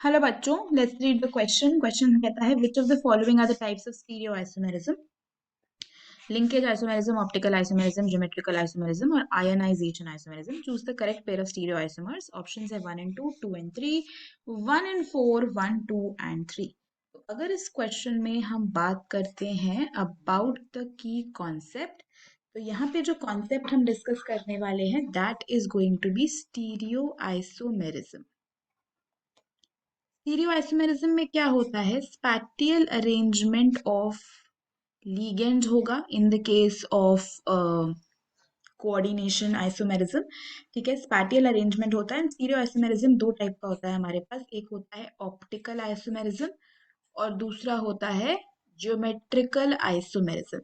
Hello बच्चों, let's read the question. Question कहता है which of the following are the types of stereo isomerism? Linkage isomerism, optical isomerism, geometrical isomerism और ionisation isomerism. Choose the correct pair of stereo isomers. Options है 1 and 2, 2 and 3, 1 and 4, 1, 2 and 3। तो अगर इस question में हम बात करते हैं अबाउट द की कॉन्सेप्ट, तो यहाँ पे जो कॉन्सेप्ट हम डिस्कस करने वाले हैं that is going to be stereo isomerism. Stereo isomerism में क्या होता है? स्पैटियल अरेंजमेंट ऑफ लिगेंड होगा in the case of coordination isomerism. ठीक है, स्पैटियल अरेंजमेंट होता है। स्टीरियो आइसोमेरिज्म दो टाइप का होता है हमारे पास। एक होता है ऑप्टिकल आइसोमेरिज्म और दूसरा होता है ज्योमेट्रिकल आइसोमेरिज्म।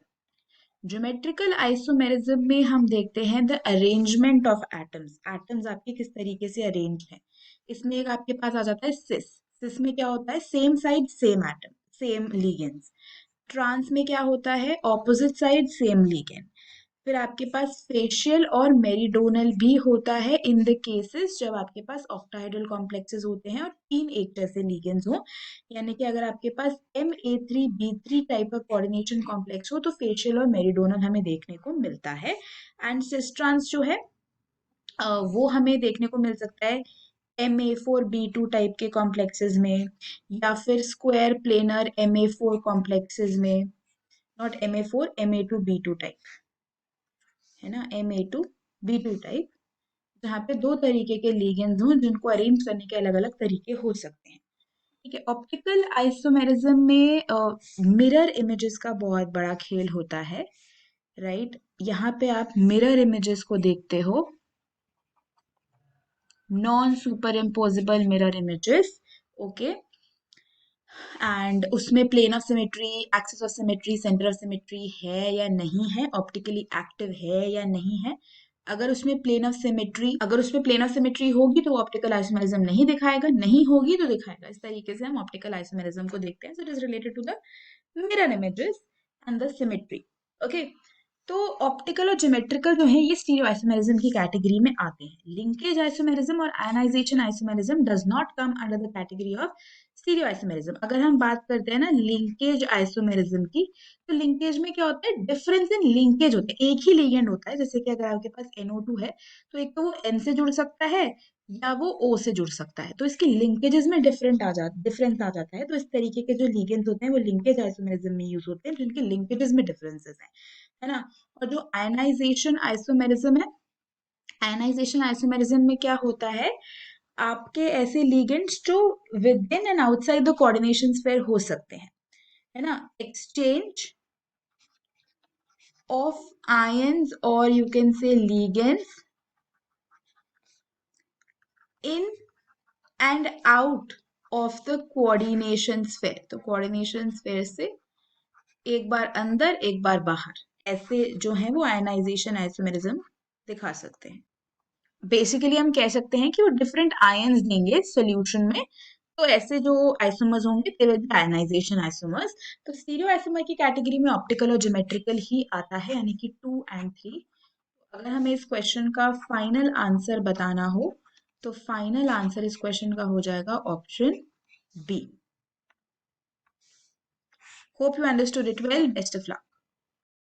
ज्योमेट्रिकल आइसोमेरिज्म में हम देखते हैं the arrangement of atoms. Atoms आपके किस तरीके से अरेंज हैं। इसमें एक आपके पास आ जाता है सिस। सिस में क्या होता है? Same side same atom, same ligands. Trans में क्या होता है? Opposite side same ligand. फिर आपके पास फेशियल और मेरिडोनल भी होता है इन द केसेस जब आपके पास ऑक्टाहेड्रल कॉम्प्लेक्सेस होते हैं और तीन एक जैसे लिगेंड्स हो। यानी कि अगर आपके पास MA3B3 टाइप का कोऑर्डिनेशन कॉम्प्लेक्स हो तो फेशियल और मेरिडोनल हमें देखने को मिलता है। एंड सिस ट्रांस जो है वो हमें देखने को मिल सकता है MA4B2 टाइप के कॉम्प्लेक्सेस में, या फिर स्क्वायर प्लेनर MA4 कॉम्प्लेक्सेस में। नॉट MA4, MA2B2 टाइप, है ना, MA2B2 टाइप, जहाँ पे दो तरीके के लिगेंड्स हों जिनको अरेंज करने के अलग अलग तरीके हो सकते हैं। ठीक है, ऑप्टिकल आइसोमेरिज्म में मिरर इमेजेस का बहुत बड़ा खेल होता है। राइट, यहाँ पे आप मिरर इमेजेस को देखते हो, non superimposable mirror images. Okay, and उसमें plane of symmetry, axis of symmetry, centre of symmetry है या नहीं है, ऑप्टिकली एक्टिव है या नहीं है। अगर उसमें प्लेन ऑफ सिमेट्री होगी तो ऑप्टिकल आइसोमेरिज्म नहीं दिखाएगा, नहीं होगी तो दिखाएगा। इस तरीके से हम ऑप्टिकल आइसोमेरिज्म को देखते हैं। So it is related to the mirror images and the symmetry. Okay, तो ऑप्टिकल और ज्योमेट्रिकल जो है ये स्टीरियो आइसोमेरिज्म की कैटेगरी में आते हैं। लिंकेज आइसोमेरिज्म और ionisation isomerism does not come under the category of stereo isomerism. अगर हम बात करते हैं ना लिंकेज आइसोमेरिज्म की, तो लिंकेज में क्या होता है? डिफरेंस इन लिंकेज होता है। एक ही लिगेंड होता है, जैसे कि अगर आपके पास NO2 है तो एक तो वो N से जुड़ सकता है या वो O से जुड़ सकता है, तो इसकी लिंकेजेस में डिफरेंस आ जाता है। तो इस तरीके के जो लिगेंड्स होते हैं वो लिंकेज आइसोमेरिज्म में यूज होते हैं, जिनके लिंकेजेस में डिफरेंसेस हैं, है ना। और जो आयनाइजेशन आइसोमेरिज्म है, आयनाइजेशन आइसोमेरिज्म में क्या होता है? आपके ऐसे लिगेंड्स जो with in and outside the coordination sphere हो सकते हैं, है ना। एक्सचेंज ऑफ आयंस और you can say ligands in and out of the coordination sphere. तो कोऑर्डिनेशन स्फीयर से एक बार अंदर एक बार बाहर, ऐसे जो है वो आयनाइजेशन आइसोमेरिज्म दिखा सकते हैं। बेसिकली हम कह सकते हैं कि वो डिफरेंट आयंस देंगे सॉल्यूशन में, तो ऐसे जो आइसोमर्स होंगे they will be ionisation isomers. तो स्टीरियो आइसोमर की कैटेगरी में ऑप्टिकल और ज्योमेट्रिकल ही आता है, यानी कि 2 and 3। अगर हमें इस क्वेश्चन का फाइनल आंसर बताना हो तो फाइनल आंसर इस क्वेश्चन का हो जाएगा option B. Hope you understood it well. Best of luck.